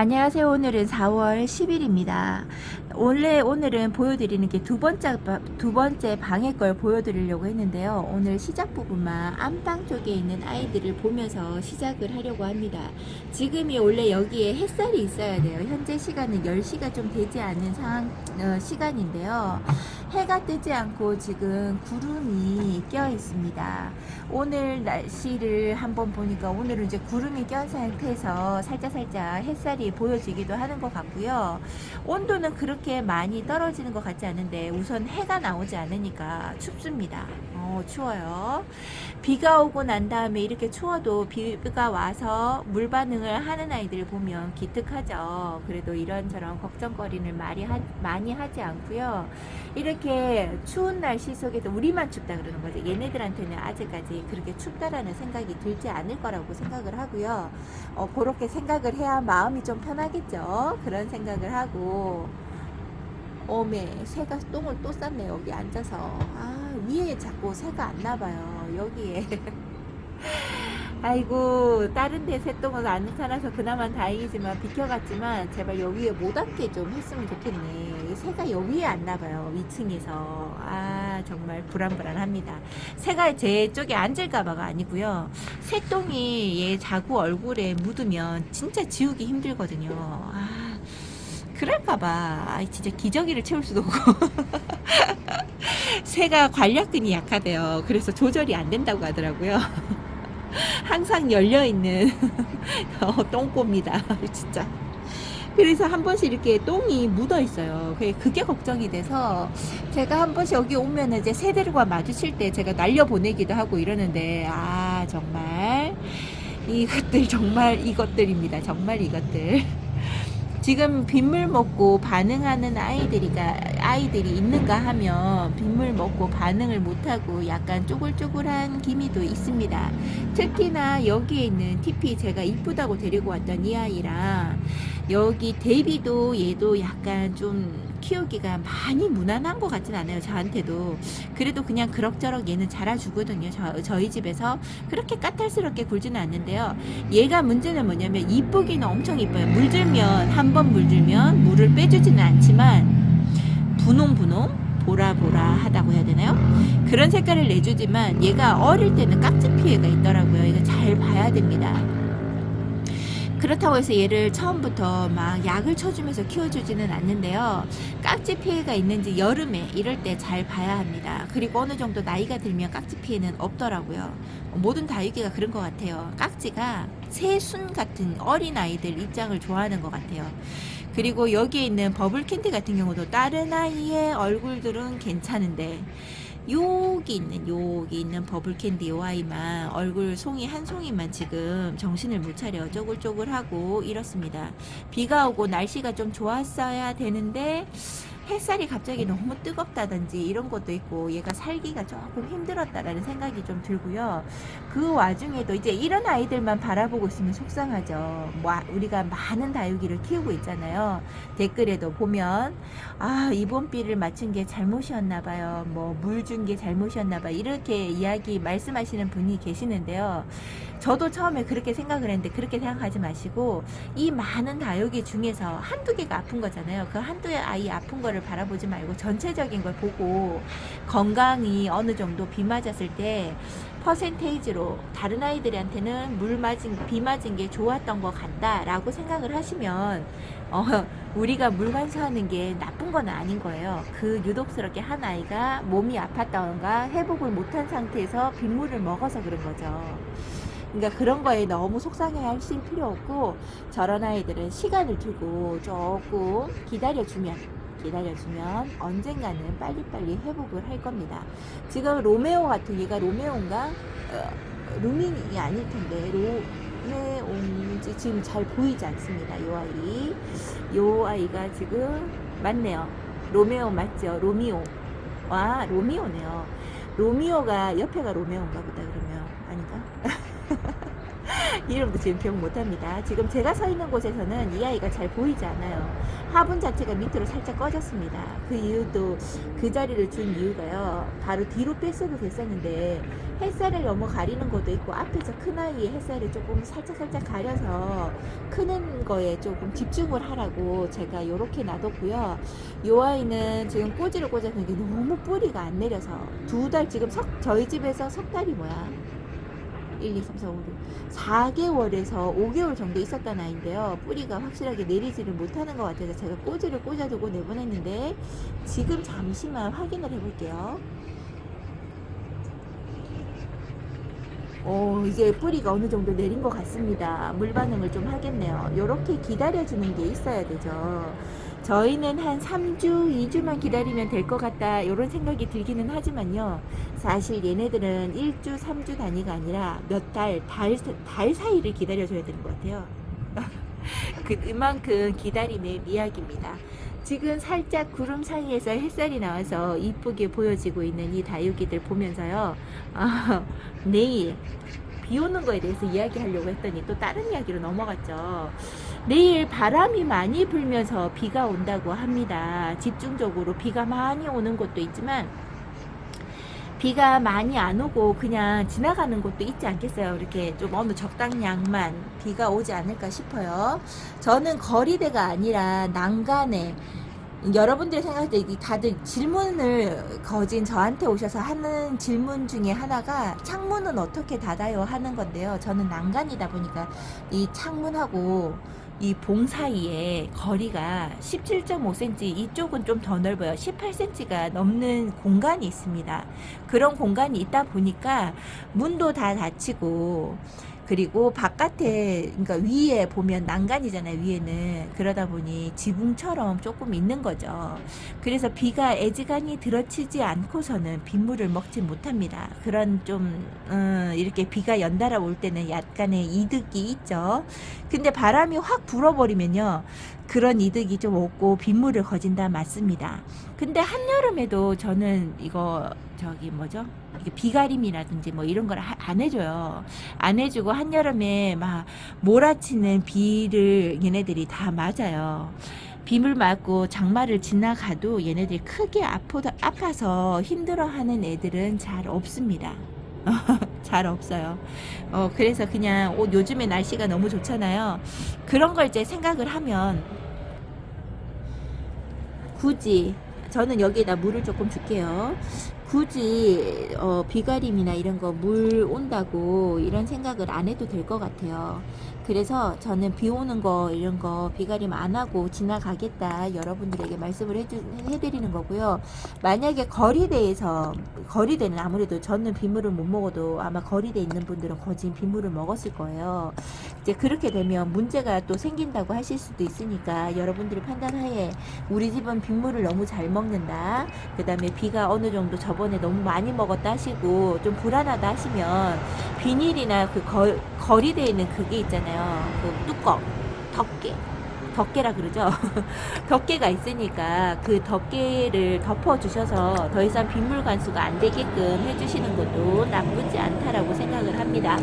안녕하세요. 오늘은 4월 10일입니다. 원래 오늘은 보여드리는 게 두 번째 방의 걸 보여드리려고 했는데요. 오늘 시작 부분만 안방 쪽에 있는 아이들을 보면서 시작을 하려고 합니다. 지금이 원래 여기에 햇살이 있어야 돼요. 현재 시간은 10시가 좀 되지 않은 시간인데요. 해가 뜨지 않고 지금 구름이 껴 있습니다. 오늘 날씨를 한번 보니까 오늘은 이제 구름이 껴인 상태에서 살짝 햇살이 보여지기도 하는 것 같고요. 온도는 그렇게 많이 떨어지는 것 같지 않은데 우선 해가 나오지 않으니까 춥습니다. 추워요. 비가 오고 난 다음에 이렇게 추워도 비가 와서 물 반응을 하는 아이들 보면 기특하죠. 그래도 이런저런 걱정거리를 많이 하지 않고요. 이렇게 추운 날씨 속에서 우리만 춥다 그러는 거죠. 얘네들한테는 아직까지 그렇게 춥다라는 생각이 들지 않을 거라고 생각을 하고요. 그렇게 생각을 해야 마음이 좀 편하겠죠. 그런 생각을 하고 어메 새가 똥을 또 쌌네. 여기 앉아서 위에 자꾸 새가 안 나봐요. 여기에 아이고 다른 데 새똥을 안 나타나서 그나마 다행이지만 비켜갔지만 제발 여기에 못 앉게 좀 했으면 좋겠네. 새가 여기에 안 나봐요. 위층에서 정말 불안합니다. 새가 제 쪽에 앉을까봐가 아니고요. 새똥이 얘 자구 얼굴에 묻으면 진짜 지우기 힘들거든요. 그럴까봐 진짜 기저귀를 채울 수도 없고 새가 관략근이 약하대요. 그래서 조절이 안 된다고 하더라고요. 항상 열려있는 똥꼬입니다. 진짜. 그래서 한 번씩 이렇게 똥이 묻어 있어요. 그게 걱정이 돼서 제가 한 번씩 여기 오면 이제 새들과 마주칠 때 제가 날려보내기도 하고 이러는데 정말 이것들입니다. 정말 이것들. 지금 빗물 먹고 반응하는 아이들이 있는가 하면 빗물 먹고 반응을 못하고 약간 쪼글쪼글한 기미도 있습니다. 특히나 여기에 있는 TP 제가 이쁘다고 데리고 왔던 이 아이랑 여기 데뷔도 얘도 약간 좀 키우기가 많이 무난한 것 같진 않아요. 저한테도. 그래도 그냥 그럭저럭 얘는 자라주거든요. 저희 집에서 그렇게 까탈스럽게 굴지는 않는데요. 얘가 문제는 뭐냐면 이쁘기는 엄청 이뻐요. 한 번 물들면 물을 빼주지는 않지만 분홍분홍 보라보라 하다고 해야 되나요? 그런 색깔을 내주지만 얘가 어릴 때는 깍지 피해가 있더라고요. 이거 잘 봐야 됩니다. 그렇다고 해서 얘를 처음부터 막 약을 쳐주면서 키워주지는 않는데요. 깍지 피해가 있는지 여름에 이럴 때 잘 봐야 합니다. 그리고 어느 정도 나이가 들면 깍지 피해는 없더라고요. 모든 다육이가 그런 것 같아요. 깍지가 새순 같은 어린 아이들 입장을 좋아하는 것 같아요. 그리고 여기에 있는 버블캔디 같은 경우도 다른 아이의 얼굴들은 괜찮은데 여기 있는 버블캔디 요 아이만 얼굴 송이 한 송이만 지금 정신을 못 차려 쪼글쪼글하고 이렇습니다. 비가 오고 날씨가 좀 좋았어야 되는데 햇살이 갑자기 너무 뜨겁다든지 이런 것도 있고 얘가 살기가 조금 힘들었다라는 생각이 좀 들고요. 그 와중에도 이제 이런 아이들만 바라보고 있으면 속상하죠. 우리가 많은 다육이를 키우고 있잖아요. 댓글에도 보면 이번 비를 맞춘 게 잘못이었나 봐요. 물 준 게 잘못이었나 봐요. 이렇게 말씀하시는 분이 계시는데요. 저도 처음에 그렇게 생각을 했는데 그렇게 생각하지 마시고 이 많은 다육이 중에서 한두 개가 아픈 거잖아요. 그 한두 아이 아픈 거를 바라보지 말고 전체적인 걸 보고 건강이 어느 정도 비 맞았을 때 퍼센테이지로 다른 아이들한테는 비 맞은 게 좋았던 것 같다라고 생각을 하시면 우리가 물 관수하는 게 나쁜 건 아닌 거예요. 그 유독스럽게 한 아이가 몸이 아팠다던가 회복을 못한 상태에서 빗물을 먹어서 그런 거죠. 그러니까 그런 거에 너무 속상해 하실 필요 없고 저런 아이들은 시간을 두고 조금 기다려주면 언젠가는 빨리빨리 회복을 할 겁니다. 지금 로메오 같은 얘가 로메오인가? 루민이 아닐 텐데 로메오인지 지금 잘 보이지 않습니다. 요 아이가 지금 맞네요. 로메오 맞죠? 로미오네요. 로미오가 옆에가 로메오인가 보다. 그러면 아닌가? 이름도 지금 기억 못합니다. 지금 제가 서 있는 곳에서는 이 아이가 잘 보이지 않아요. 화분 자체가 밑으로 살짝 꺼졌습니다. 그 이유도 그 자리를 준 이유가요. 바로 뒤로 뺐어도 됐었는데 햇살을 너무 가리는 것도 있고 앞에서 큰 아이의 햇살을 조금 살짝 가려서 크는 거에 조금 집중을 하라고 제가 이렇게 놔뒀고요. 이 아이는 지금 꼬지를 꽂았는데 너무 뿌리가 안 내려서 두 달 지금 저희 집에서 석 달이 뭐야? 1, 2, 3, 4, 5, 6, 4개월에서 5개월 정도 있었던 아이인데요. 뿌리가 확실하게 내리지를 못하는 것 같아서 제가 꼬지를 꽂아두고 내보냈는데 지금 잠시만 확인을 해볼게요. 이제 뿌리가 어느 정도 내린 것 같습니다. 물 반응을 좀 하겠네요. 이렇게 기다려주는 게 있어야 되죠. 저희는 한 3주, 2주만 기다리면 될 것 같다 이런 생각이 들기는 하지만요. 사실 얘네들은 1주, 3주 단위가 아니라 몇 달, 달 사이를 기다려줘야 되는 것 같아요. 그만큼 기다림의 미학입니다. 지금 살짝 구름 사이에서 햇살이 나와서 이쁘게 보여지고 있는 이 다육이들 보면서요. 내일 비 오는 거에 대해서 이야기하려고 했더니 또 다른 이야기로 넘어갔죠. 내일 바람이 많이 불면서 비가 온다고 합니다. 집중적으로 비가 많이 오는 곳도 있지만 비가 많이 안 오고 그냥 지나가는 곳도 있지 않겠어요. 이렇게 좀 어느 적당량만 비가 오지 않을까 싶어요. 저는 거리대가 아니라 난간에 여러분들이 생각할 때 다들 질문을 거진 저한테 오셔서 하는 질문 중에 하나가 창문은 어떻게 닫아요 하는 건데요. 저는 난간이다 보니까 이 창문하고 이 봉 사이에 거리가 17.5cm, 이쪽은 좀 더 넓어요. 18cm가 넘는 공간이 있습니다. 그런 공간이 있다 보니까 문도 다 닫히고 그리고 바깥에, 그러니까 위에 보면 난간이잖아요, 위에는. 그러다 보니 지붕처럼 조금 있는 거죠. 그래서 비가 애지간히 들어치지 않고서는 빗물을 먹지 못합니다. 그런 좀 이렇게 비가 연달아 올 때는 약간의 이득이 있죠. 근데 바람이 확 불어버리면요, 그런 이득이 좀 없고 빗물을 거진다 맞습니다. 근데 한여름에도 저는 이거 저기 뭐죠? 이게 비가림이라든지 뭐 이런 걸 안 해줘요. 안 해주고 한여름에 막 몰아치는 비를 얘네들이 다 맞아요. 빗물 맞고 장마를 지나가도 얘네들이 크게 아파서 힘들어하는 애들은 잘 없습니다. 잘 없어요. 그래서 그냥 요즘에 날씨가 너무 좋잖아요. 그런 걸 이제 생각을 하면 굳이 저는 여기에다 물을 조금 줄게요. 굳이 비가림이나 이런 거 물 온다고 이런 생각을 안 해도 될 것 같아요. 그래서 저는 비 오는 거 이런 거 비가림 안 하고 지나가겠다 여러분들에게 말씀을 해드리는 거고요. 만약에 거리대는 아무래도 저는 빗물을 못 먹어도 아마 거리대 있는 분들은 거진 빗물을 먹었을 거예요. 이제 그렇게 되면 문제가 또 생긴다고 하실 수도 있으니까 여러분들이 판단하에 우리 집은 빗물을 너무 잘 먹는다, 그 다음에 비가 어느 정도 저번에 너무 많이 먹었다 하시고 좀 불안하다 하시면 비닐이나 그 거리대에 있는 그게 있잖아요, 그 뚜껑, 덮개라 그러죠. 덮개가 있으니까 그 덮개를 덮어 주셔서 더 이상 빗물 관수가 안 되게끔 해주시는 것도 나쁘지 않다라고 생각을 합니다.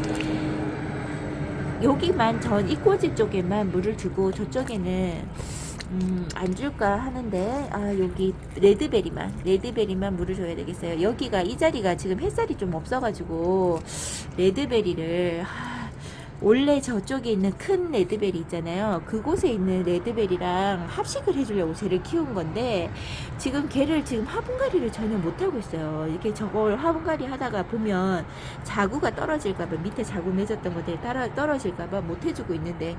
여기만 전 이꼬지 쪽에만 물을 주고 저쪽에는 안 줄까 하는데, 여기 레드베리만 물을 줘야 되겠어요. 여기가 이 자리가 지금 햇살이 좀 없어가지고 레드베리를 원래 저쪽에 있는 큰 레드베리 있잖아요. 그곳에 있는 레드베리랑 합식을 해주려고 쟤를 키운 건데 지금 걔를 지금 화분갈이를 전혀 못하고 있어요. 이렇게 저걸 화분갈이 하다가 보면 자구가 떨어질까봐, 밑에 자구 맺었던 것들이 떨어질까봐 못해주고 있는데,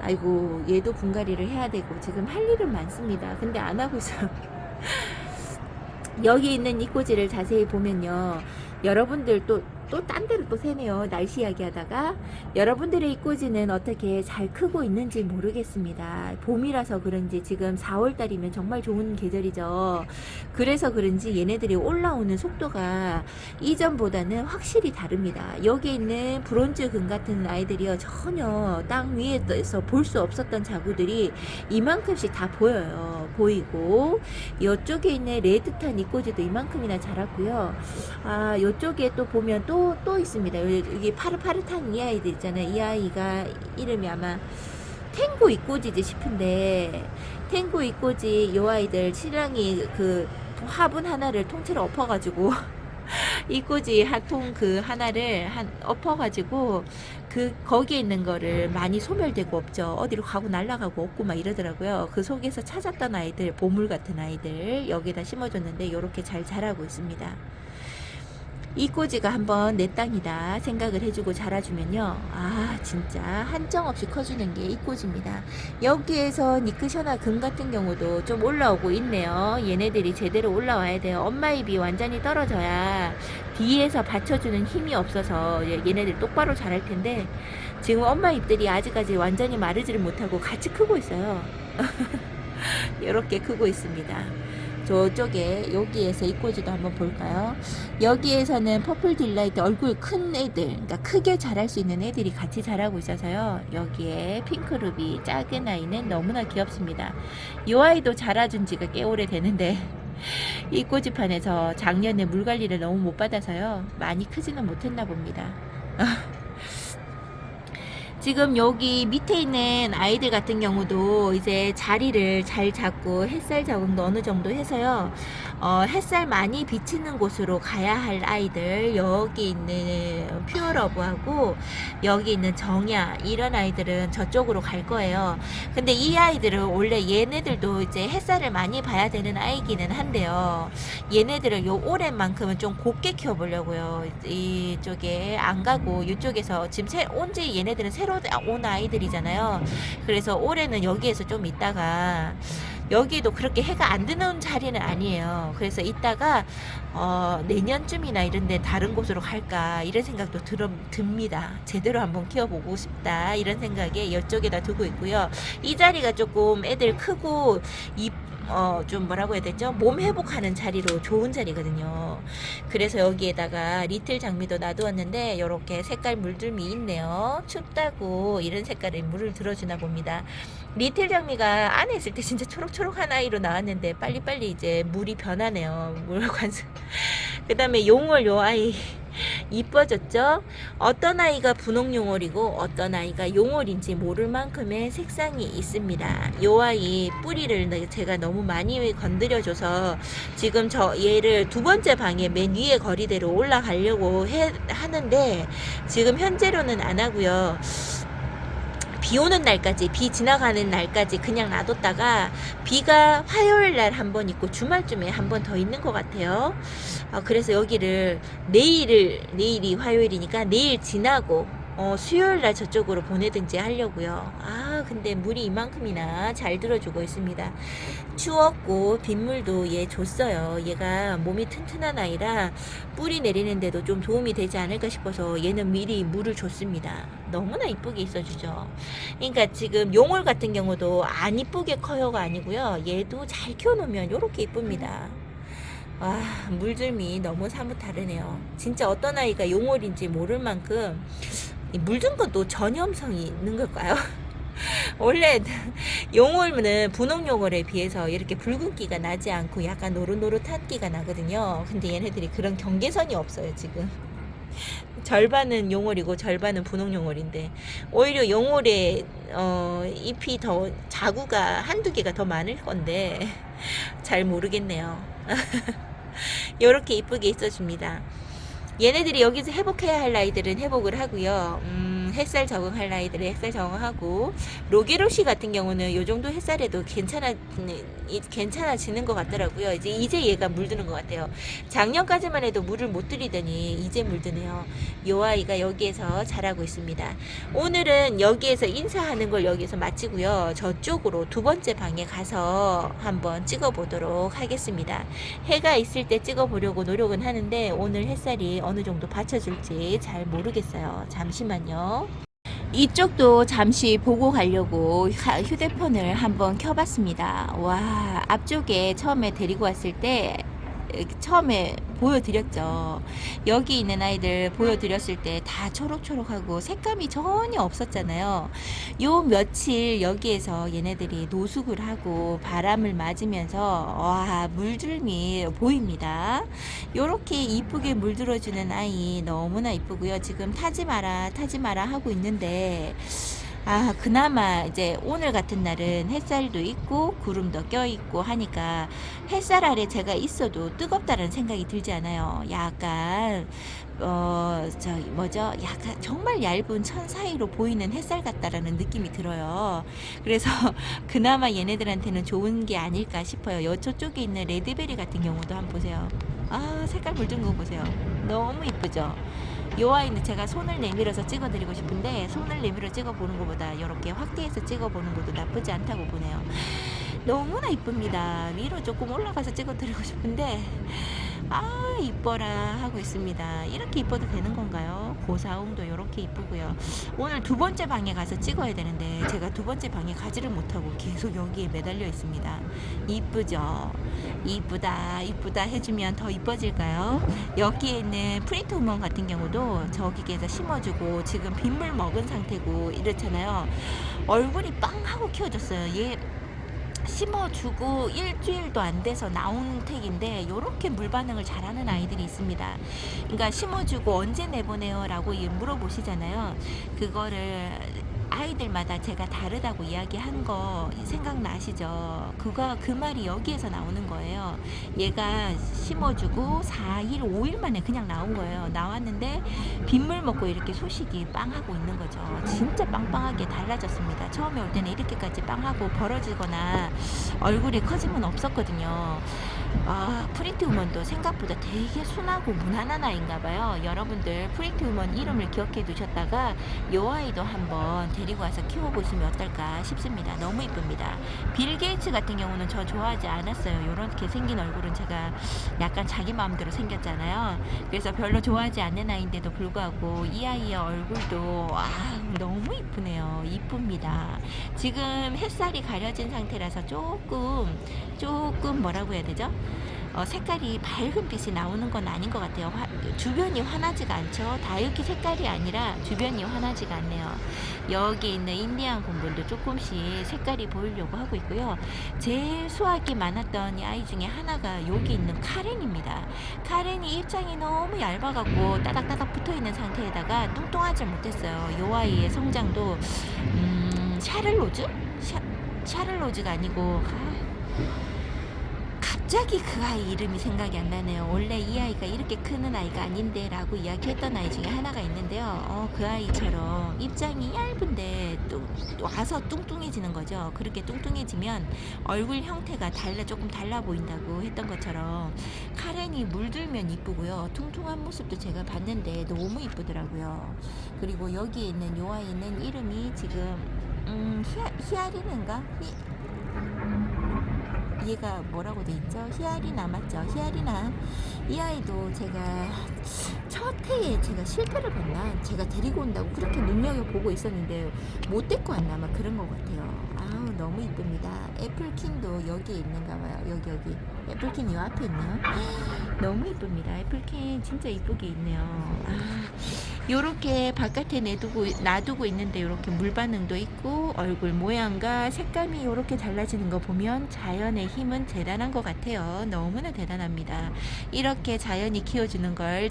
아이고 얘도 분갈이를 해야 되고 지금 할 일은 많습니다. 근데 안 하고 있어요. 여기 있는 이꼬지를 자세히 보면요, 여러분들 또 딴 데로 또 새네요. 날씨 이야기 하다가. 여러분들의 이꼬지는 어떻게 잘 크고 있는지 모르겠습니다. 봄이라서 그런지 지금 4월달이면 정말 좋은 계절이죠. 그래서 그런지 얘네들이 올라오는 속도가 이전보다는 확실히 다릅니다. 여기 있는 브론즈금 같은 아이들이요, 전혀 땅 위에서 볼 수 없었던 자구들이 이만큼씩 다 보이고, 이쪽에 있는 레드탄 이꼬지도 이만큼이나 자랐고요. 이쪽에 또 보면 또 또 있습니다. 여기 파릇파릇한 이 아이들 있잖아요. 이 아이가 이름이 아마 탱고 이꼬지지 싶은데, 탱고 이꼬지 요 아이들 신랑이 그 화분 하나를 통째로 엎어가지고 이꼬지 한통 그 하나를 엎어가지고 그 거기에 있는 거를 많이 소멸되고 없죠. 어디로 가고 날아가고 없고 막 이러더라고요. 그 속에서 찾았던 아이들, 보물 같은 아이들 여기다 심어줬는데 요렇게 잘 자라고 있습니다. 이 꼬지가 한번 내 땅이다 생각을 해주고 자라주면요, 아 진짜 한정없이 커주는 게 이 꼬지입니다. 여기에서 니크셔나 금 같은 경우도 좀 올라오고 있네요. 얘네들이 제대로 올라와야 돼요. 엄마 잎이 완전히 떨어져야 뒤에서 받쳐주는 힘이 없어서 얘네들 똑바로 자랄 텐데, 지금 엄마 잎들이 아직까지 완전히 마르지를 못하고 같이 크고 있어요. 이렇게 크고 있습니다. 저쪽에 여기에서 이 꼬지도 한번 볼까요? 여기에서는 퍼플 딜라이트 얼굴 큰 애들, 그러니까 크게 자랄 수 있는 애들이 같이 자라고 있어서요. 여기에 핑크루비 작은 아이는 너무나 귀엽습니다. 이 아이도 자라준 지가 꽤 오래 되는데 이 꼬지판에서 작년에 물 관리를 너무 못 받아서요, 많이 크지는 못했나 봅니다. 지금 여기 밑에 있는 아이들 같은 경우도 이제 자리를 잘 잡고 햇살 적응도 어느 정도 해서요, 햇살 많이 비치는 곳으로 가야 할 아이들, 여기 있는 퓨어러브하고 여기 있는 정야, 이런 아이들은 저쪽으로 갈 거예요. 근데 이 아이들은 원래 얘네들도 이제 햇살을 많이 봐야 되는 아이기는 한데요, 얘네들을 요 올해만큼은 좀 곱게 키워보려고요. 이쪽에 안 가고 이쪽에서 지금 온지 얘네들은 새로 온 아이들이잖아요. 그래서 올해는 여기에서 좀 있다가, 여기도 그렇게 해가 안 드는 자리는 아니에요. 그래서 이따가 내년쯤이나 이런데 다른 곳으로 갈까 이런 생각도 듭니다. 제대로 한번 키워보고 싶다 이런 생각에 이쪽에다 두고 있고요. 이 자리가 조금 애들 크고 좀 뭐라고 해야 되죠? 몸 회복하는 자리로 좋은 자리거든요. 그래서 여기에다가 리틀 장미도 놔두었는데 이렇게 색깔 물들미 있네요. 춥다고 이런 색깔의 물을 들어주나 봅니다. 리틀 장미가 안에 있을 때 진짜 초록초록한 아이로 나왔는데 빨리빨리 이제 물이 변하네요. 물 관수. 그 다음에 용월 요 아이 이뻐졌죠? 어떤 아이가 분홍용월이고 어떤 아이가 용월인지 모를 만큼의 색상이 있습니다. 요 아이 뿌리를 제가 너무 많이 건드려줘서 지금 얘를 두 번째 방에 맨 위에 거리대로 올라가려고 하는데 지금 현재로는 안 하고요. 비 오는 날까지, 비 지나가는 날까지 그냥 놔뒀다가 비가 화요일 날 한 번 있고 주말쯤에 한 번 더 있는 것 같아요. 그래서 여기를 내일이 화요일이니까 내일 지나고 수요일 날 저쪽으로 보내든지 하려고요. 근데 물이 이만큼이나 잘 들어주고 있습니다. 추웠고 빗물도 얘 줬어요. 얘가 몸이 튼튼한 아이라 뿌리 내리는데도 좀 도움이 되지 않을까 싶어서 얘는 미리 물을 줬습니다. 너무나 이쁘게 있어주죠. 그러니까 지금 용월 같은 경우도 안 이쁘게 커요가 아니고요, 얘도 잘 키워놓으면 이렇게 이쁩니다. 와, 물들미 너무 사뭇 다르네요. 진짜 어떤 아이가 용월인지 모를 만큼 물든 것도 전염성이 있는 걸까요? 원래 용월은 분홍용월에 비해서 이렇게 붉은기가 나지 않고 약간 노릇노릇한 기가 나거든요. 근데 얘네들이 그런 경계선이 없어요. 지금 절반은 용월이고 절반은 분홍용월인데, 오히려 용월에 잎이 더 자구가 한두 개가 더 많을 건데 잘 모르겠네요. 이렇게 이쁘게 있어줍니다. 얘네들이 여기서 회복해야 할 아이들은 회복을 하고요. 햇살 적응할 아이들은 햇살 적응하고, 로게로시 같은 경우는 요 정도 햇살에도 괜찮아지는 것 같더라고요. 이제 얘가 물드는 것 같아요. 작년까지만 해도 물을 못 들이더니 이제 물드네요. 요 아이가 여기에서 자라고 있습니다. 오늘은 여기에서 인사하는 걸 여기서 마치고요, 저쪽으로 두 번째 방에 가서 한번 찍어보도록 하겠습니다. 해가 있을 때 찍어보려고 노력은 하는데 오늘 햇살이 어느 정도 받쳐줄지 잘 모르겠어요. 잠시만요. 이쪽도 잠시 보고 가려고 휴대폰을 한번 켜봤습니다. 와, 앞쪽에 처음에 데리고 왔을 때 이렇게 처음에 보여드렸죠. 여기 있는 아이들 보여드렸을 때 다 초록초록하고 색감이 전혀 없었잖아요. 요 며칠 여기에서 얘네들이 노숙을 하고 바람을 맞으면서 와 물들미 보입니다. 요렇게 이쁘게 물들어주는 아이 너무나 이쁘고요. 지금 타지 마라 타지 마라 하고 있는데 그나마 이제 오늘 같은 날은 햇살도 있고 구름도 껴있고 하니까 햇살 아래 제가 있어도 뜨겁다는 생각이 들지 않아요. 약간 약간 정말 얇은 천 사이로 보이는 햇살 같다라는 느낌이 들어요. 그래서 그나마 얘네들한테는 좋은 게 아닐까 싶어요. 저쪽에 있는 레드베리 같은 경우도 한번 보세요. 색깔 물든 거 보세요. 너무 이쁘죠? 요 아이는 제가 손을 내밀어서 찍어드리고 싶은데 손을 내밀어 찍어보는 것보다 이렇게 확대해서 찍어보는 것도 나쁘지 않다고 보네요. 너무나 이쁩니다. 위로 조금 올라가서 찍어드리고 싶은데 이뻐라 하고 있습니다. 이렇게 이뻐도 되는 건가요? 고사홍도 이렇게 이쁘고요. 오늘 두 번째 방에 가서 찍어야 되는데 제가 두 번째 방에 가지를 못하고 계속 여기에 매달려 있습니다. 이쁘죠? 이쁘다 이쁘다 해주면 더 이뻐질까요? 여기에 있는 프린트 우먼 같은 경우도 저기에서 심어주고 지금 빗물 먹은 상태고 이렇잖아요. 얼굴이 빵 하고 키워졌어요. 얘 심어주고 일주일도 안 돼서 나온 택인데 요렇게 물 반응을 잘하는 아이들이 있습니다. 그러니까 심어주고 언제 내보내요 라고 물어보시잖아요. 그거를 아이들마다 제가 다르다고 이야기한 거 생각나시죠? 그 말이 여기에서 나오는 거예요. 얘가 심어주고 4일, 5일 만에 그냥 나온 거예요. 나왔는데 빗물 먹고 이렇게 소식이 빵하고 있는 거죠. 진짜 빵빵하게 달라졌습니다. 처음에 올 때는 이렇게까지 빵하고 벌어지거나 얼굴이 커짐은 없었거든요. 프리티 우먼도 생각보다 되게 순하고 무난한 아이인가 봐요. 여러분들 프리티 우먼 이름을 기억해 두셨다가 요 아이도 한번 데리고 와서 키워보시면 어떨까 싶습니다. 너무 이쁩니다. 빌 게이츠 같은 경우는 저 좋아하지 않았어요. 요렇게 생긴 얼굴은 제가 약간 자기 마음대로 생겼잖아요. 그래서 별로 좋아하지 않는 아이인데도 불구하고 이 아이의 얼굴도 너무 이쁘네요. 이쁩니다. 지금 햇살이 가려진 상태라서 조금 뭐라고 해야 되죠? 색깔이 밝은 빛이 나오는 건 아닌 것 같아요. 주변이 환하지가 않죠. 다육이 색깔이 아니라 주변이 환하지가 않네요. 여기 있는 인디안 곰분도 조금씩 색깔이 보이려고 하고 있고요. 제일 수확이 많았던 이 아이 중에 하나가 여기 있는 카렌입니다. 카렌이 입장이 너무 얇아갖고 따닥따닥 붙어있는 상태에다가 뚱뚱하지 못했어요. 이 아이의 성장도 샤를로즈? 샤를로즈가 아니고 갑자기 그 아이 이름이 생각이 안 나네요. 원래 이 아이가 이렇게 크는 아이가 아닌데 라고 이야기했던 아이 중에 하나가 있는데요. 그 아이처럼 입장이 얇은데 와서 뚱뚱해지는 거죠. 그렇게 뚱뚱해지면 얼굴 형태가 조금 달라 보인다고 했던 것처럼 카렌이 물들면 이쁘고요. 퉁퉁한 모습도 제가 봤는데 너무 이쁘더라고요. 그리고 여기에 있는 요 아이는 이름이 지금 히아리는가? 얘가 뭐라고 돼 있죠? 히아리나 맞죠? 히아리나. 이 아이도 제가 첫 해에 제가 실패를 봤나? 제가 데리고 온다고 그렇게 눈여겨보고 있었는데 못 데리고 왔나? 막 그런 것 같아요. 너무 이쁩니다. 애플킨도 여기에 있는가 봐요. 여기. 애플킨 요 앞에 있네요. 너무 이쁩니다. 애플킨 진짜 이쁘게 있네요. 요렇게 바깥에 놔두고 있는데 요렇게 물 반응도 있고 얼굴 모양과 색감이 요렇게 달라지는 거 보면 자연의 힘은 대단한 것 같아요. 너무나 대단합니다. 이렇게 자연이 키워주는 걸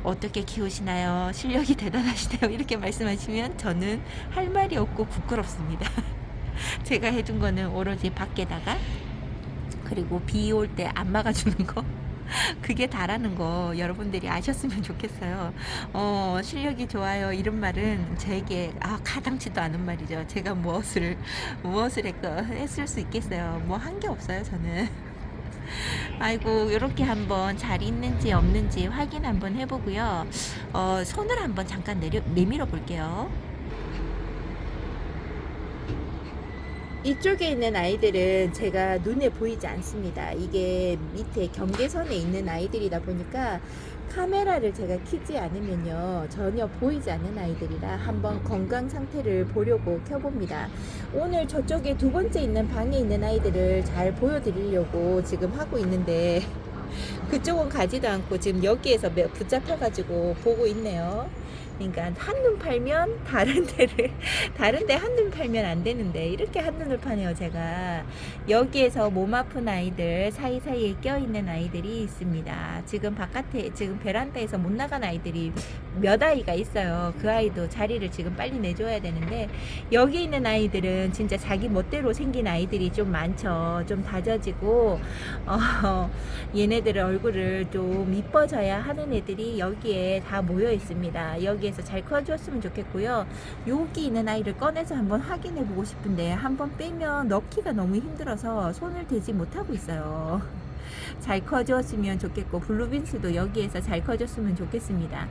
어떻게 키우시나요? 실력이 대단하시네요. 이렇게 말씀하시면 저는 할 말이 없고 부끄럽습니다. 제가 해준 거는 오로지 밖에다가 그리고 비 올 때 안 막아주는 거 그게 다라는 거 여러분들이 아셨으면 좋겠어요. 실력이 좋아요 이런 말은 제게 가당치도 않은 말이죠. 제가 무엇을 했을 수 있겠어요. 뭐 한 게 없어요 저는. 아이고 이렇게 한번 잘 있는지 없는지 확인 한번 해보고요. 손을 한번 잠깐 내밀어 볼게요. 이쪽에 있는 아이들은 제가 눈에 보이지 않습니다. 이게 밑에 경계선에 있는 아이들이다 보니까 카메라를 제가 켜지 않으면요 전혀 보이지 않는 아이들이라 한번 건강 상태를 보려고 켜봅니다. 오늘 저쪽에 두 번째 있는 방에 있는 아이들을 잘 보여드리려고 지금 하고 있는데 그쪽은 가지도 않고 지금 여기에서 붙잡혀가지고 보고 있네요. 그러니까 한눈 팔면 다른 데 한눈 팔면 안 되는데 이렇게 한눈을 파네요. 제가 여기에서 몸 아픈 아이들 사이사이에 껴있는 아이들이 있습니다. 지금 바깥에 지금 베란다에서 못 나간 아이들이 몇 아이가 있어요. 그 아이도 자리를 지금 빨리 내줘야 되는데 여기 있는 아이들은 진짜 자기 멋대로 생긴 아이들이 좀 많죠. 좀 다져지고 얘네들의 얼굴을 좀 이뻐져야 하는 애들이 여기에 다 모여 있습니다. 여기에서 잘 커주었으면 좋겠고요. 여기 있는 아이를 꺼내서 한번 확인해 보고 싶은데 한번 빼면 넣기가 너무 힘들어서 손을 대지 못하고 있어요. 잘 커졌으면 좋겠고 블루빈스도 여기에서 잘 커졌으면 좋겠습니다.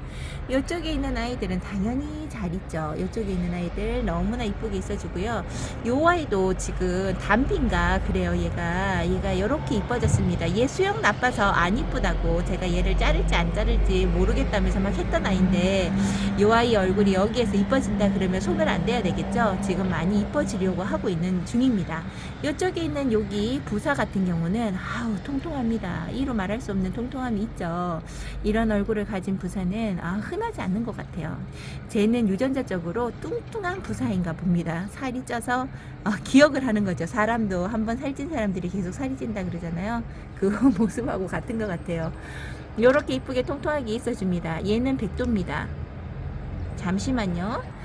이쪽에 있는 아이들은 당연히 잘 있죠. 이쪽에 있는 아이들 너무나 이쁘게 있어주고요. 요 아이도 지금 담비인가 그래요. 얘가 이렇게 이뻐졌습니다. 얘 수영 나빠서 안 이쁘다고 제가 얘를 자를지 안 자를지 모르겠다면서 막 했던 아이인데 요 아이 얼굴이 여기에서 이뻐진다 그러면 손을 안 대야 되겠죠. 지금 많이 이뻐지려고 하고 있는 중입니다. 이쪽에 있는 여기 부사 같은 경우는 아우 통통합니다. 이로 말할 수 없는 통통함이 있죠. 이런 얼굴을 가진 부사는 흔하지 않는 것 같아요. 쟤는 유전자적으로 뚱뚱한 부사인가 봅니다. 살이 쪄서 기억을 하는 거죠. 사람도 한번 살찐 사람들이 계속 살이 찐다 그러잖아요. 그 모습하고 같은 것 같아요. 이렇게 이쁘게 통통하게 있어줍니다. 얘는 백도입니다. 잠시만요.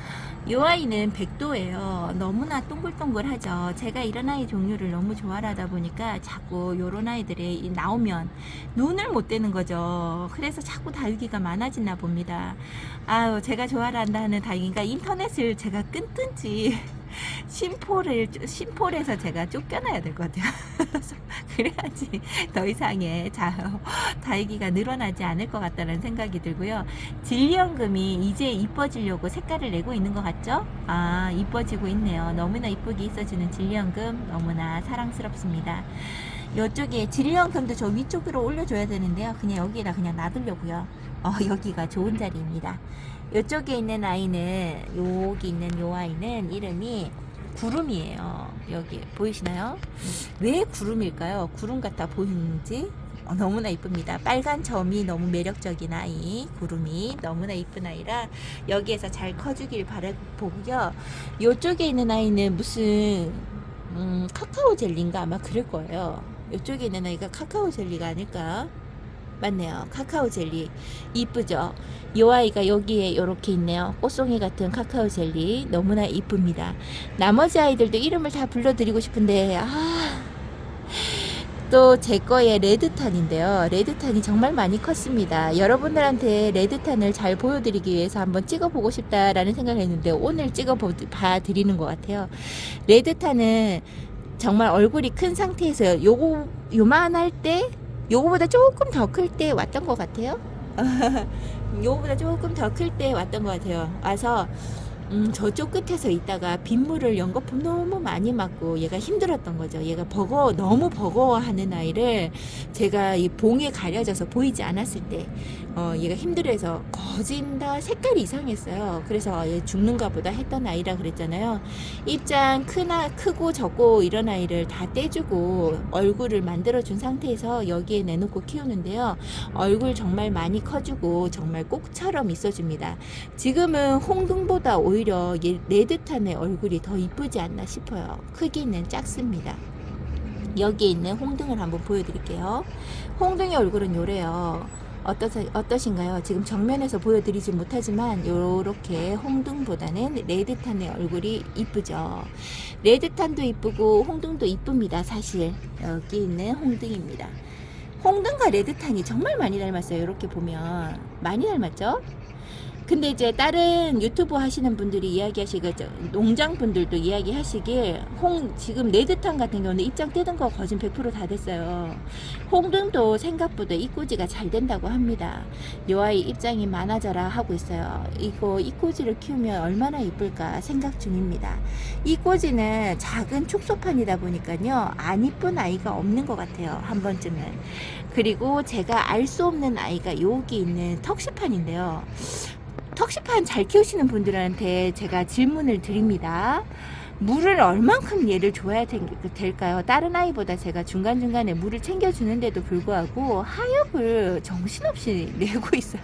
이 아이는 백도예요. 너무나 동글동글하죠. 제가 이런 아이 종류를 너무 좋아하다 보니까 자꾸 요런 아이들이 나오면 눈을 못 떼는 거죠. 그래서 자꾸 다육이가 많아지나 봅니다. 아유, 제가 좋아한다 하는 다육이가 인터넷을 제가 끊든지 심폴에서 제가 쫓겨나야 될 것 같아요. 그래야지 더 이상의 다육이가 늘어나지 않을 것 같다는 생각이 들고요. 진리연금이 이제 이뻐지려고 색깔을 내고 있는 것 같죠? 이뻐지고 있네요. 너무나 이쁘게 있어주는 진리연금 너무나 사랑스럽습니다. 이쪽에 진리연금도 저 위쪽으로 올려줘야 되는데요. 그냥 여기에다 그냥 놔두려고요. 여기가 좋은 자리입니다. 이쪽에 있는 아이는 여기 있는 요 아이는 이름이 구름이에요. 여기 보이시나요? 왜 구름일까요? 구름 같아 보이는지 너무나 이쁩니다. 빨간 점이 너무 매력적인 아이 구름이 너무나 이쁜 아이라 여기에서 잘 커주길 바라보고요. 이쪽에 있는 아이는 무슨 카카오 젤리인가 아마 그럴 거예요. 이쪽에 있는 아이가 카카오 젤리가 아닐까? 맞네요. 카카오 젤리 이쁘죠? 이 아이가 여기에 이렇게 있네요. 꽃송이 같은 카카오 젤리 너무나 이쁩니다. 나머지 아이들도 이름을 다 불러드리고 싶은데 또 제 거의 레드탄인데요. 레드탄이 정말 많이 컸습니다. 여러분들한테 레드탄을 잘 보여드리기 위해서 한번 찍어보고 싶다라는 생각을 했는데 오늘 찍어봐 드리는 것 같아요. 레드탄은 정말 얼굴이 큰 상태에서 요만할 때 요거보다 조금 더 클 때 왔던 것 같아요. 요거보다 조금 더 클 때 왔던 것 같아요. 와서 저쪽 끝에서 있다가 빗물을 연거품 너무 많이 맞고 얘가 힘들었던 거죠. 얘가 너무 버거워하는 아이를 제가 이 봉에 가려져서 보이지 않았을 때 얘가 힘들어해서 거진다 색깔이 이상했어요. 그래서 얘 죽는가 보다 했던 아이라 그랬잖아요. 입장 크고 적고 이런 아이를 다 떼주고 얼굴을 만들어준 상태에서 여기에 내놓고 키우는데요. 얼굴 정말 많이 커주고 정말 꽃처럼 있어줍니다. 지금은 홍등보다 오히려 레드탄의 얼굴이 더 이쁘지 않나 싶어요. 크기는 작습니다. 여기에 있는 홍등을 한번 보여드릴게요. 홍등의 얼굴은 요래요. 어떠신가요? 지금 정면에서 보여드리지 못하지만 요렇게 홍등보다는 레드탄의 얼굴이 이쁘죠. 레드탄도 이쁘고 홍등도 이쁩니다. 사실 여기 있는 홍등입니다. 홍등과 레드탄이 정말 많이 닮았어요. 이렇게 보면 많이 닮았죠? 근데 이제 다른 유튜브 하시는 분들이 이야기하시길, 농장 분들도 이야기하시길, 지금 레드탄 같은 경우는 입장 뜯은 거 거진 100% 다 됐어요. 홍등도 생각보다 이꼬지가 잘 된다고 합니다. 요 아이 입장이 많아져라 하고 있어요. 이꼬지를 키우면 얼마나 이쁠까 생각 중입니다. 이꼬지는 작은 축소판이다 보니까요, 안 이쁜 아이가 없는 것 같아요. 한 번쯤은. 그리고 제가 알 수 없는 아이가 여기 있는 턱시판인데요. 턱시판 잘 키우시는 분들한테 제가 질문을 드립니다. 물을 얼만큼 얘를 줘야 될까요? 다른 아이보다 제가 중간중간에 물을 챙겨주는데도 불구하고 하엽을 정신없이 내고 있어요.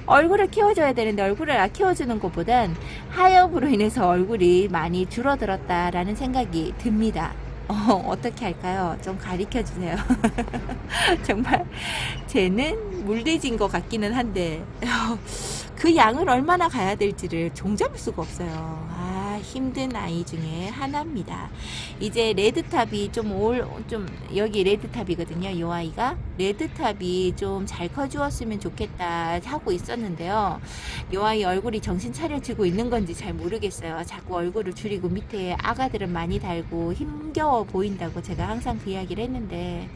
얼굴을 키워줘야 되는데 얼굴을 안 키워주는 것보단 하엽으로 인해서 얼굴이 많이 줄어들었다라는 생각이 듭니다. 어떻게 할까요? 좀 가르쳐 주세요. 정말 쟤는 물돼지인 것 같기는 한데 그 양을 얼마나 가야 될지를 종잡을 수가 없어요. 힘든 아이 중에 하나입니다. 이제 레드탑이 좀 여기 레드탑이거든요. 요 아이가 레드탑이 좀 잘 커주었으면 좋겠다 하고 있었는데요. 요 아이 얼굴이 정신 차려지고 있는 건지 잘 모르겠어요. 자꾸 얼굴을 줄이고 밑에 아가들은 많이 달고 힘겨워 보인다고 제가 항상 그 이야기를 했는데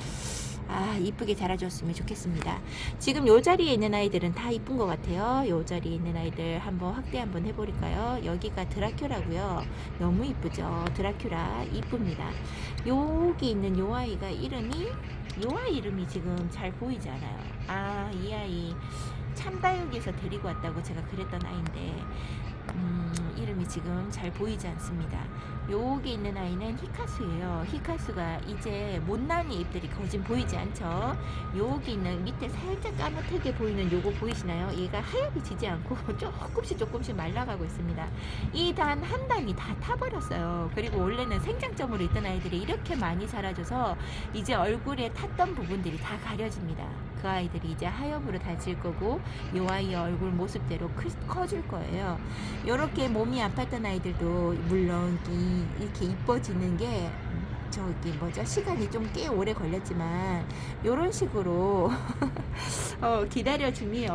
이쁘게 자라줬으면 좋겠습니다. 지금 요 자리에 있는 아이들은 다 이쁜 것 같아요. 요 자리에 있는 아이들 한번 확대 한번 해버릴까요? 여기가 드라큘라고요. 너무 이쁘죠? 드라큘라 이쁩니다. 여기 있는 요 아이가 요 아이 이름이 지금 잘 보이지 않아요. 이 아이 참다육에서 데리고 왔다고 제가 그랬던 아이인데 이름이 지금 잘 보이지 않습니다. 여기 있는 아이는 히카수예요. 히카수가 이제 못난이 잎들이 거진 보이지 않죠. 여기 있는 밑에 살짝 까맣게 보이는 요거 보이시나요? 얘가 하얗게 지지 않고 조금씩 말라가고 있습니다. 이 단 한 단이 다 타버렸어요. 그리고 원래는 생장점으로 있던 아이들이 이렇게 많이 자라줘서 이제 얼굴에 탔던 부분들이 다 가려집니다. 그 아이들이 이제 하엽으로 다질 거고 요 아이의 얼굴 모습대로 커질 거예요. 요렇게 몸이 아팠던 아이들도 물론 이렇게 이뻐지는 게 시간이 좀 꽤 오래 걸렸지만 요런 식으로 기다려주니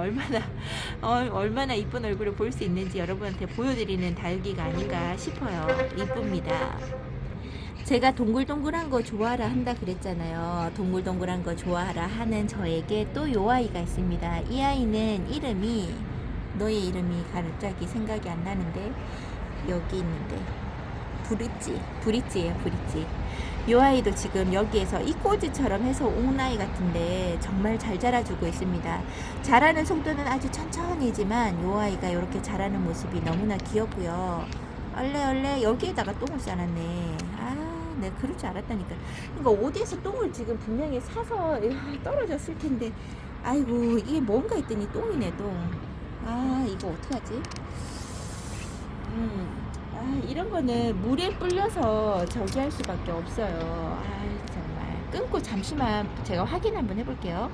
얼마나 이쁜 얼굴을 볼 수 있는지 여러분한테 보여드리는 다육이가 아닌가 싶어요. 이쁩니다. 제가 동글동글한 거 좋아하라 한다 그랬잖아요. 동글동글한 거 좋아하라 하는 저에게 또 요 아이가 있습니다. 이 아이는 너의 이름이 갑자기 생각이 안 나는데 여기 있는데 브릿지예요. 브릿지. 요 아이도 지금 여기에서 이꼬지처럼 해서 옥나이 같은데 정말 잘 자라주고 있습니다. 자라는 속도는 아주 천천히지만 요 아이가 이렇게 자라는 모습이 너무나 귀엽고요. 얼레 여기에다가 똥을 싸놨네. 내가 그럴 줄 알았다니까. 그러니까 어디에서 똥을 지금 분명히 사서 떨어졌을 텐데 아이고 이게 뭔가 했더니 똥이네 똥. 이거 어떡하지? 이런 거는 물에 불려서 저기 할 수밖에 없어요. 정말 끊고 잠시만 제가 확인 한번 해볼게요.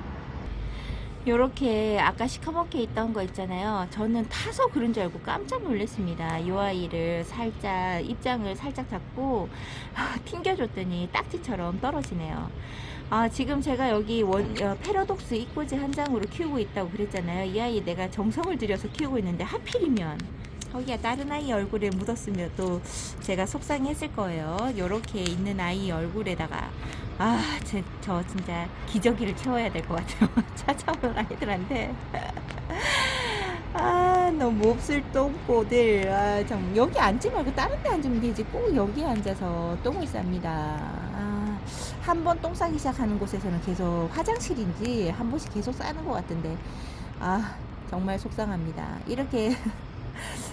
요렇게 아까 시커멓게 있던 거 있잖아요. 저는 타서 그런 줄 알고 깜짝 놀랐습니다. 이 아이를 입장을 살짝 잡고 튕겨줬더니 딱지처럼 떨어지네요. 지금 제가 여기 패러독스 이꼬지 한 장으로 키우고 있다고 그랬잖아요. 이 아이 내가 정성을 들여서 키우고 있는데 하필이면 거기가 다른 아이 얼굴에 묻었으면 또 제가 속상했을 거예요. 요렇게 있는 아이 얼굴에다가 저 진짜 기저귀를 채워야 될 것 같아요. 찾아오는 아이들한테. 너무 몹쓸 똥꼬들. 여기 앉지 말고 다른 데 앉으면 되지. 꼭 여기에 앉아서 똥을 쌉니다. 한 번 똥 싸기 시작하는 곳에서는 계속 화장실인지 한 번씩 계속 싸는 것 같은데 정말 속상합니다. 이렇게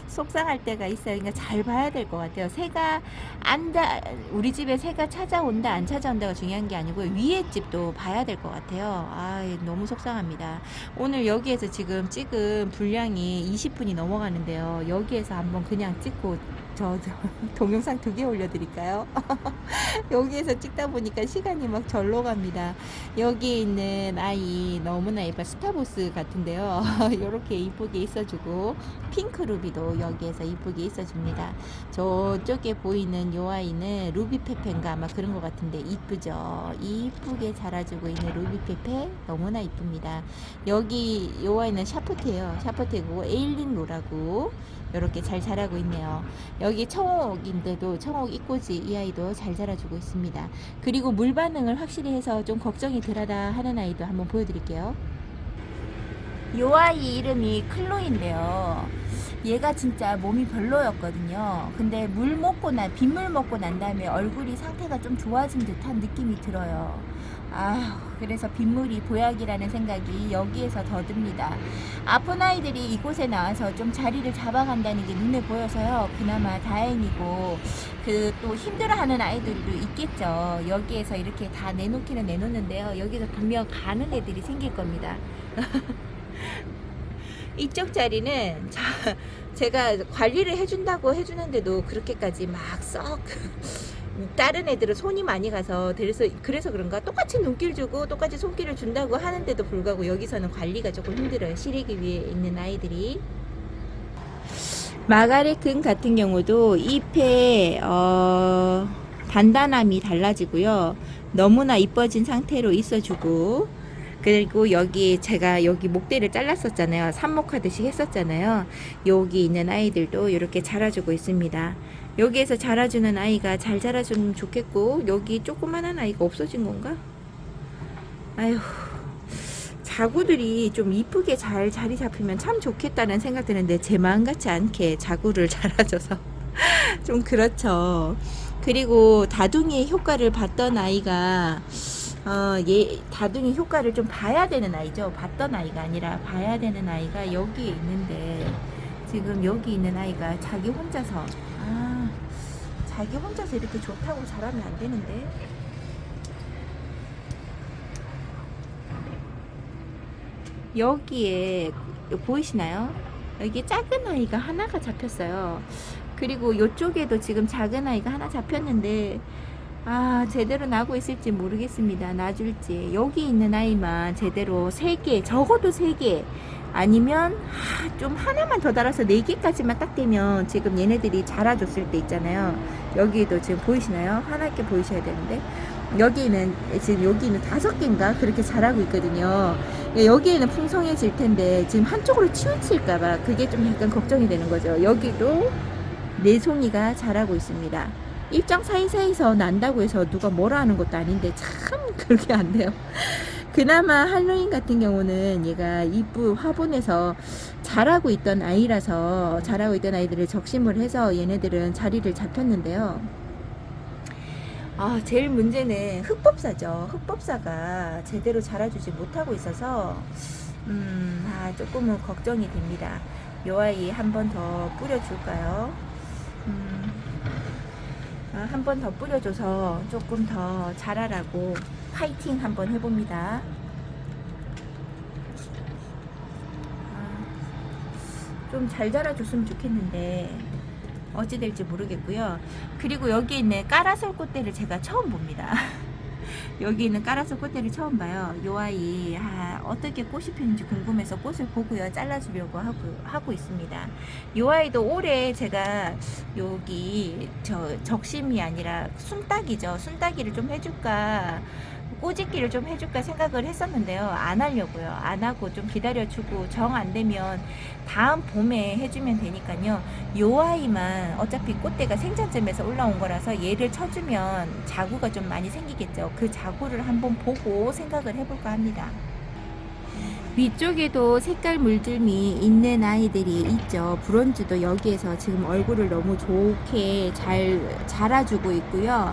속상할 때가 있어요. 그러니까 잘 봐야 될 것 같아요. 우리 집에 새가 찾아온다 안 찾아온다가 중요한 게 아니고 위에 집도 봐야 될 것 같아요. 너무 속상합니다. 오늘 여기에서 지금 찍은 분량이 20분이 넘어가는데요. 여기에서 한번 그냥 찍고 저 동영상 2개 올려드릴까요? 여기에서 찍다 보니까 시간이 막 절로 갑니다. 여기 있는 아이 너무나 예뻐. 스타보스 같은데요. 이렇게 이쁘게 있어주고 핑크루비도 여기에서 이쁘게 있어줍니다. 저쪽에 보이는 요 아이는 루비페페인가 아마 그런 것 같은데 이쁘죠. 이쁘게 자라주고 있는 루비페페 너무나 이쁩니다. 여기 요 아이는 샤프트예요. 샤프트고 에일린로라고 이렇게 잘 자라고 있네요. 여기 청옥인데도 청옥 이꼬지 이 아이도 잘 자라주고 있습니다. 그리고 물 반응을 확실히 해서 좀 걱정이 덜하다 하는 아이도 한번 보여드릴게요. 요 아이 이름이 클로인데요. 얘가 진짜 몸이 별로였거든요. 근데 물 먹고 빗물 먹고 난 다음에 얼굴이 상태가 좀 좋아진 듯한 느낌이 들어요. 아휴, 그래서 빗물이 보약이라는 생각이 여기에서 더 듭니다. 아픈 아이들이 이곳에 나와서 좀 자리를 잡아간다는 게 눈에 보여서요. 그나마 다행이고, 그 또 힘들어하는 아이들도 있겠죠. 여기에서 이렇게 다 내놓기는 내놓는데요. 여기서 분명 가는 애들이 생길 겁니다. 이쪽 자리는 제가 관리를 해준다고 해주는데도 그렇게까지 막 썩 다른 애들은 손이 많이 가서 그래서 그런가 똑같이 눈길 주고 똑같이 손길을 준다고 하는데도 불구하고 여기서는 관리가 조금 힘들어요. 시래기 위에 있는 아이들이. 마가렛 같은 경우도 잎의 단단함이 달라지고요. 너무나 이뻐진 상태로 있어주고, 그리고 여기 제가 여기 목대를 잘랐었잖아요. 삽목하듯이 했었잖아요. 여기 있는 아이들도 이렇게 자라주고 있습니다. 여기에서 자라주는 아이가 잘 자라주면 좋겠고, 여기 조그만한 아이가 없어진 건가? 아휴, 자구들이 좀 이쁘게 잘 자리 잡히면 참 좋겠다는 생각 드는데 제 마음 같지 않게 자구를 자라줘서 좀 그렇죠. 그리고 다둥이의 효과를 봤던 아이가 얘 다둥이 효과를 좀 봐야 되는 아이죠. 봤던 아이가 아니라 봐야 되는 아이가 여기에 있는데, 지금 여기 있는 아이가 자기 혼자서 이렇게 좋다고 자라면 안 되는데. 여기에 보이시나요? 여기 작은 아이가 하나가 잡혔어요. 그리고 이쪽에도 지금 작은 아이가 하나 잡혔는데 제대로 나고 있을지 모르겠습니다. 놔줄지. 여기 있는 아이만 제대로 3개, 적어도 3개, 아니면 좀 하나만 더 달아서 4개까지만 딱 되면 지금 얘네들이 자라줬을 때 있잖아요. 여기도 지금 보이시나요? 하나밖에 보이셔야 되는데, 여기는 지금 여기는 5개인가 그렇게 자라고 있거든요. 여기에는 풍성해질 텐데 지금 한쪽으로 치우칠까봐 그게 좀 약간 걱정이 되는 거죠. 여기도 4송이가 자라고 있습니다. 입장 사이사이에서 난다고 해서 누가 뭐라 하는 것도 아닌데 참 그렇게 안 돼요. 그나마 할로윈 같은 경우는 얘가 이쁘 화분에서 자라고 있던 아이라서, 자라고 있던 아이들을 적심을 해서 얘네들은 자리를 잡혔는데요. 제일 문제는 흑법사죠. 흑법사가 제대로 자라주지 못하고 있어서 조금은 걱정이 됩니다. 요 아이 한 번 더 뿌려줄까요? 한 번 더 뿌려줘서 조금 더 자라라고 파이팅 한번 해봅니다. 좀 잘 자라줬으면 좋겠는데 어찌 될지 모르겠고요. 그리고 여기 있는 까라솔 꽃대를 제가 처음 봅니다. 여기 있는 까라솔 꽃대를 처음 봐요. 요 아이 어떻게 꽃이 피는지 궁금해서 꽃을 보고요 잘라주려고 하고 있습니다. 요 아이도 올해 제가 여기 적심이 아니라 순따기죠. 순따기를 좀 해줄까, 꼬집기를 좀 해줄까 생각을 했었는데요. 안 하려고요. 안 하고 좀 기다려주고 정 안 되면 다음 봄에 해주면 되니까요. 요 아이만 어차피 꽃대가 생장점에서 올라온 거라서 얘를 쳐주면 자구가 좀 많이 생기겠죠. 그 자구를 한번 보고 생각을 해볼까 합니다. 위쪽에도 색깔 물들미 있는 아이들이 있죠. 브론즈도 여기에서 지금 얼굴을 너무 좋게 잘 자라주고 있고요.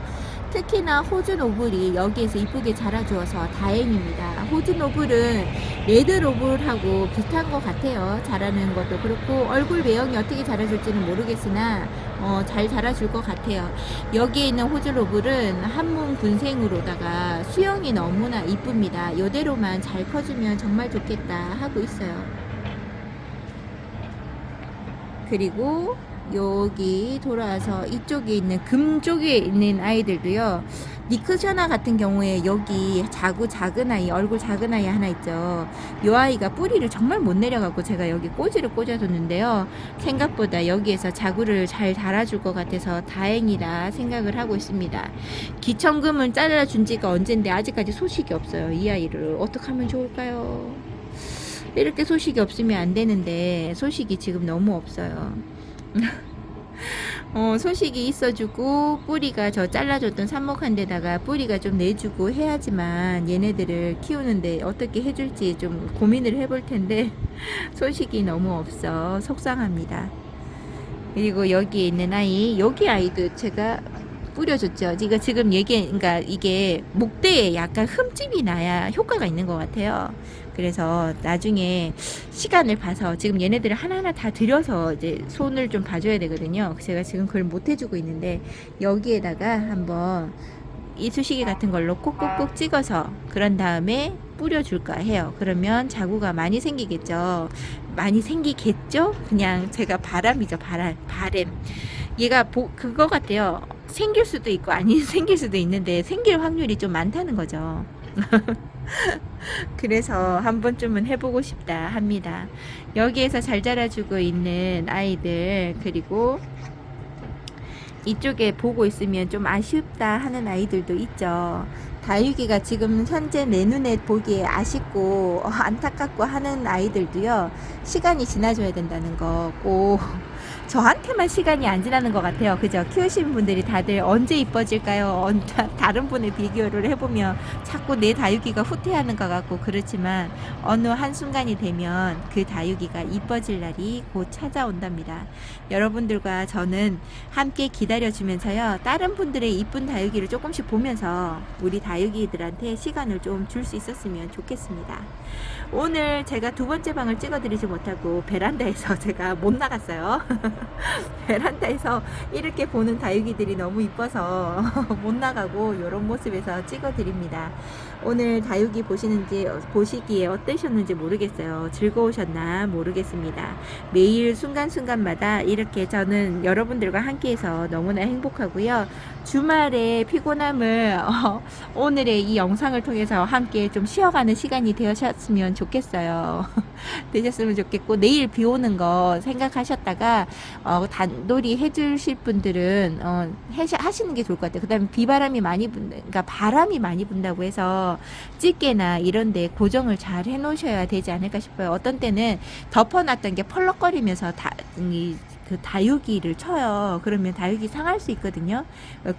특히나 호주 노블이 여기에서 이쁘게 자라주어서 다행입니다. 호주 노블은 레드 노블하고 비슷한 것 같아요. 자라는 것도 그렇고 얼굴 외형이 어떻게 자라줄지는 모르겠으나 잘 자라줄 것 같아요. 여기에 있는 호주 노블은 한문 군생으로다가 수영이 너무나 이쁩니다. 이대로만 잘 커주면 정말 좋겠다 하고 있어요. 그리고 여기 돌아와서 이쪽에 있는 금 쪽에 있는 아이들도요. 니크셔나 같은 경우에 여기 작은 아이, 얼굴 작은 아이 하나 있죠. 이 아이가 뿌리를 정말 못 내려갖고 제가 여기 꼬지를 꽂아뒀는데요. 생각보다 여기에서 자구를 잘 달아줄 것 같아서 다행이다 생각을 하고 있습니다. 기천금은 잘라준 지가 언젠데 아직까지 소식이 없어요. 이 아이를 어떻게 하면 좋을까요? 이렇게 소식이 없으면 안 되는데 소식이 지금 너무 없어요. 소식이 있어주고 뿌리가 저 잘라줬던 삽목한 데다가 뿌리가 좀 내주고 해야지만 얘네들을 키우는데 어떻게 해줄지 좀 고민을 해볼 텐데 소식이 너무 없어 속상합니다. 그리고 여기에 있는 아이, 여기 아이도 제가 뿌려줬죠. 지금 그러니까 이게 목대에 약간 흠집이 나야 효과가 있는 것 같아요. 그래서 나중에 시간을 봐서 지금 얘네들을 하나하나 다 들여서 이제 손을 좀 봐줘야 되거든요. 제가 지금 그걸 못 해주고 있는데 여기에다가 한번 이쑤시개 같은 걸로 꼭꼭꼭 찍어서 그런 다음에 뿌려줄까 해요. 그러면 자구가 많이 생기겠죠. 많이 생기겠죠? 그냥 제가 바람이죠. 바람. 얘가 그거 같아요. 생길 수도 있고 아니 생길 수도 있는데 생길 확률이 좀 많다는 거죠. 그래서 한 번쯤은 해보고 싶다 합니다. 여기에서 잘 자라주고 있는 아이들, 그리고 이쪽에 보고 있으면 좀 아쉽다 하는 아이들도 있죠. 다육이가 지금 현재 내 눈에 보기에 아쉽고 안타깝고 하는 아이들도요, 시간이 지나줘야 된다는 거 꼭 저한테만 시간이 안 지나는 것 같아요. 그죠? 키우신 분들이 다들 언제 이뻐질까요? 다른 분의 비교를 해보면 자꾸 내 다육이가 후퇴하는 것 같고 그렇지만 어느 한순간이 되면 그 다육이가 이뻐질 날이 곧 찾아온답니다. 여러분들과 저는 함께 기다려주면서요, 다른 분들의 이쁜 다육이를 조금씩 보면서 우리 다육이들한테 시간을 좀 줄 수 있었으면 좋겠습니다. 오늘 제가 두 번째 방을 찍어드리지 못하고 베란다에서 제가 못 나갔어요. 베란다에서 이렇게 보는 다육이들이 너무 이뻐서 못 나가고 이런 모습에서 찍어드립니다. 오늘 다육이 보시기에 어떠셨는지 모르겠어요. 즐거우셨나 모르겠습니다. 매일 순간순간마다 이렇게 저는 여러분들과 함께해서 너무나 행복하고요. 주말에 피곤함을 오늘의 이 영상을 통해서 함께 좀 쉬어가는 시간이 되셨으면 좋겠어요. 되셨으면 좋겠고, 내일 비 오는 거 생각하셨다가 단돌이 해주실 분들은 하시는 게 좋을 것 같아요. 그 다음에 비바람이 많이 그러니까 바람이 많이 분다고 해서 집게나 이런 데 고정을 잘 해놓으셔야 되지 않을까 싶어요. 어떤 때는 덮어놨던 게 펄럭거리면서 그 다육이를 쳐요. 그러면 다육이 상할 수 있거든요.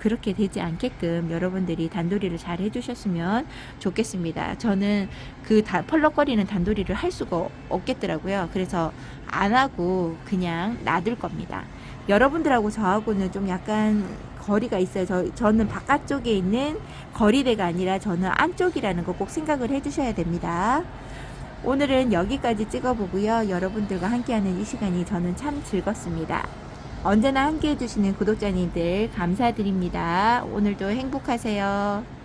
그렇게 되지 않게끔 여러분들이 단도리를 잘 해주셨으면 좋겠습니다. 저는 그 펄럭거리는 단도리를 할 수가 없겠더라고요. 그래서 안 하고 그냥 놔둘 겁니다. 여러분들하고 저하고는 좀 약간 거리가 있어요. 저는 바깥쪽에 있는 거리대가 아니라 저는 안쪽이라는 거 꼭 생각을 해주셔야 됩니다. 오늘은 여기까지 찍어보고요. 여러분들과 함께하는 이 시간이 저는 참 즐겁습니다. 언제나 함께해 주시는 구독자님들 감사드립니다. 오늘도 행복하세요.